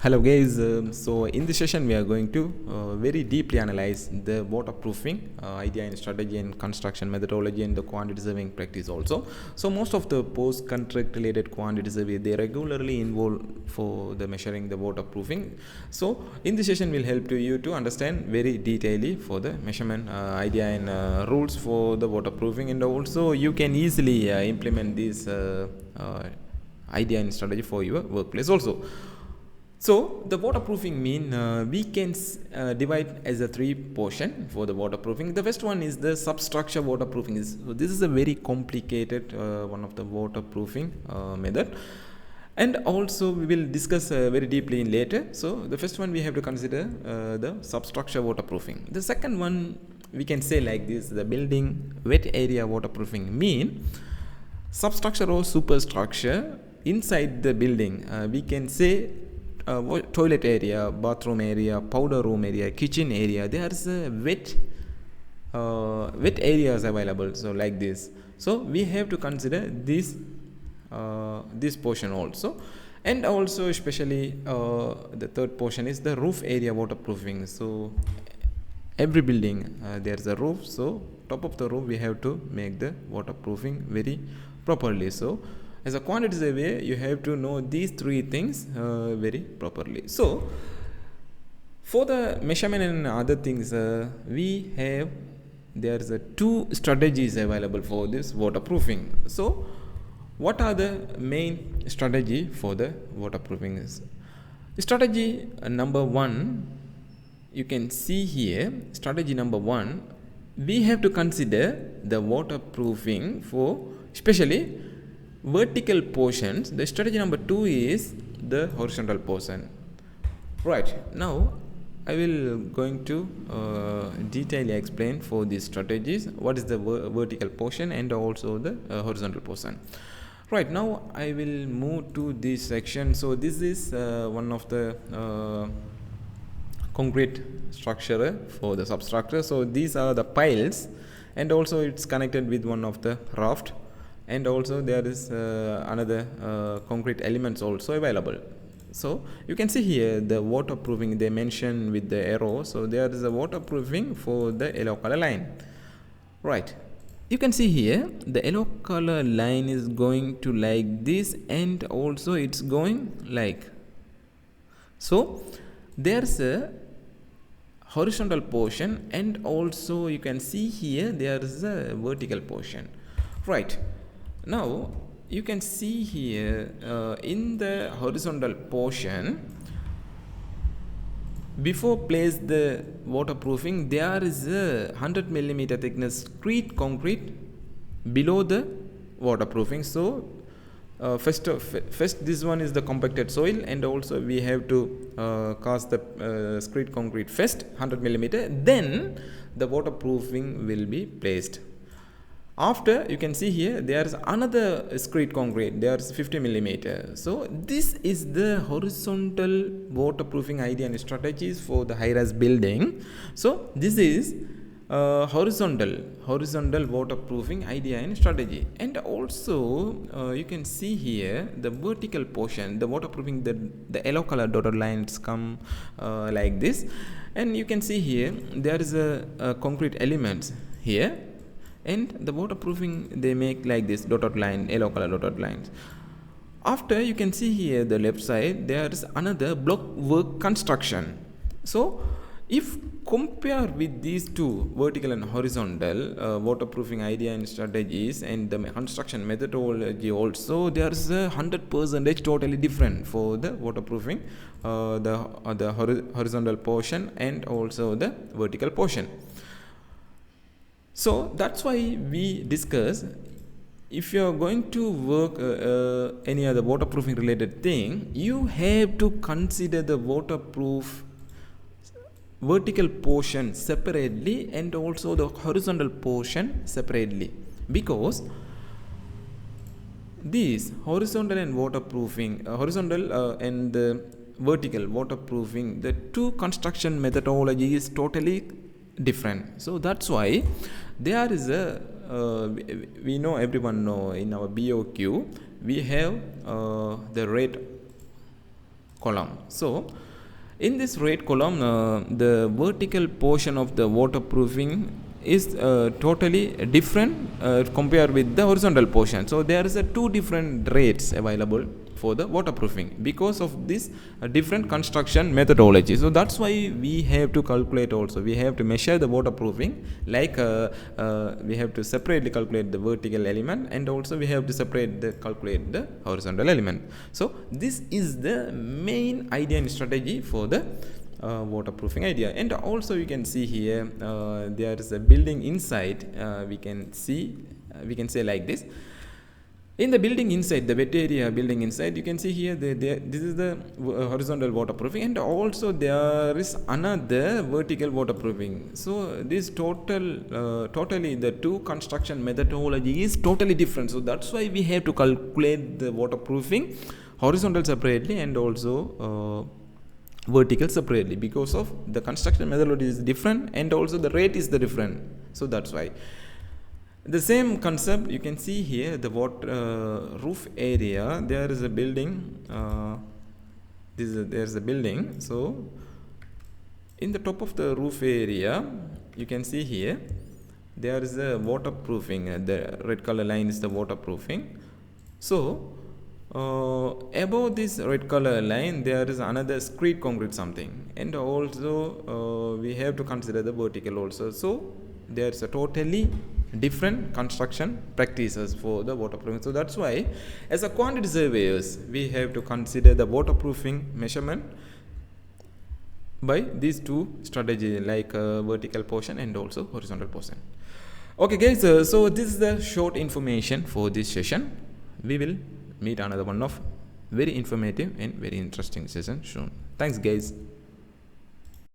Hello guys, so in this session we are going to very deeply analyze the waterproofing idea and strategy and construction methodology and the quantity surveying practice also. So most of the post-contract related quantity survey, they regularly involve for the measuring the waterproofing. So in this session will help you to understand very detailedly for the measurement idea and rules for the waterproofing, and also you can easily implement this idea and strategy for your workplace also. So the waterproofing mean we can divide as a three portion for the waterproofing. The first one is the substructure waterproofing. So this is a very complicated one of the waterproofing method, and also we will discuss very deeply in later. So the first one we have to consider the substructure waterproofing. The second one we can say like this: the building wet area waterproofing mean substructure or superstructure inside the building. We can say toilet area, bathroom area, powder room area, kitchen area. There's wet areas available. So like this. So we have to consider this portion also, and also especially the third portion is the roof area waterproofing. So every building there's a roof. So top of the roof we have to make the waterproofing very properly. So as a quantity surveyor, you have to know these three things very properly. So for the measurement and other things, there's two strategies available for this waterproofing. So what are the main strategy for the waterproofing? Strategy number one, you can see here, strategy number one, we have to consider the waterproofing for especially vertical portions. The strategy number two is the horizontal portion. Right, now I will going to detailedly explain for these strategies what is the vertical portion and also the horizontal portion. Right, now I will move to this section. So this is one of the concrete structure for the substructure. So these are the piles, and also it's connected with one of the raft, and also there is another concrete elements also available. So you can see here the waterproofing they mention with the arrow. So there is a waterproofing for the yellow color line. Right, you can see here the yellow color line is going to like this, and also it's going like so. There's a horizontal portion, and also you can see here there is a vertical portion. Right, now you can see here in the horizontal portion, before place the waterproofing, there is a 100 millimeter thickness street concrete below the waterproofing. So first this one is the compacted soil, and also we have to cast the screed concrete first 100 millimeter, then the waterproofing will be placed. After, you can see here there's another screed concrete, there's 50 millimeter. So this is the horizontal waterproofing idea and strategies for the high-rise building. So this is horizontal waterproofing idea and strategy. And also you can see here the vertical portion, the waterproofing, the yellow color dotted lines come like this, and you can see here there is a concrete elements here, and the waterproofing they make like this dotted line, yellow color dotted lines. After, you can see here the left side there is another block work construction. So if compare with these two, vertical and horizontal waterproofing idea and strategies and the construction methodology also, there is 100% totally different for the waterproofing, the horizontal portion and also the vertical portion. So that's why we discuss, if you are going to work any other waterproofing related thing, you have to consider the waterproof vertical portion separately and also the horizontal portion separately, because these horizontal and waterproofing, and the vertical waterproofing, the two construction methodology is totally different. So that's why there is a we know, everyone know, in our BOQ we have the red column. So in this red column, the vertical portion of the waterproofing is totally different compared with the horizontal portion. So there is a two different rates available for the waterproofing because of this different construction methodology. So that's why we have to calculate also. We have to measure the waterproofing, like we have to separately calculate the vertical element, and also we have to calculate the horizontal element. So this is the main idea and strategy for the waterproofing idea. And also you can see here there is a building inside. We can say like this. In the building inside, the wet area building inside, you can see here this is the horizontal waterproofing, and also there is another vertical waterproofing. So this totally the two construction methodology is totally different. So that's why we have to calculate the waterproofing horizontal separately and also vertical separately, because of the construction methodology is different and also the rate is the different. So that's why. The same concept you can see here, the roof area. There is a building. There's a building. So in the top of the roof area, you can see here there is a waterproofing. The red color line is the waterproofing. So above this red color line, there is another screed concrete something, and also we have to consider the vertical also. So there is a totally different construction practices for the waterproofing. So that's why as a quantity surveyors we have to consider the waterproofing measurement by these two strategies, like vertical portion and also horizontal portion. Okay guys, so this is the short information for this session. We will meet another one of very informative and very interesting session soon. Thanks guys.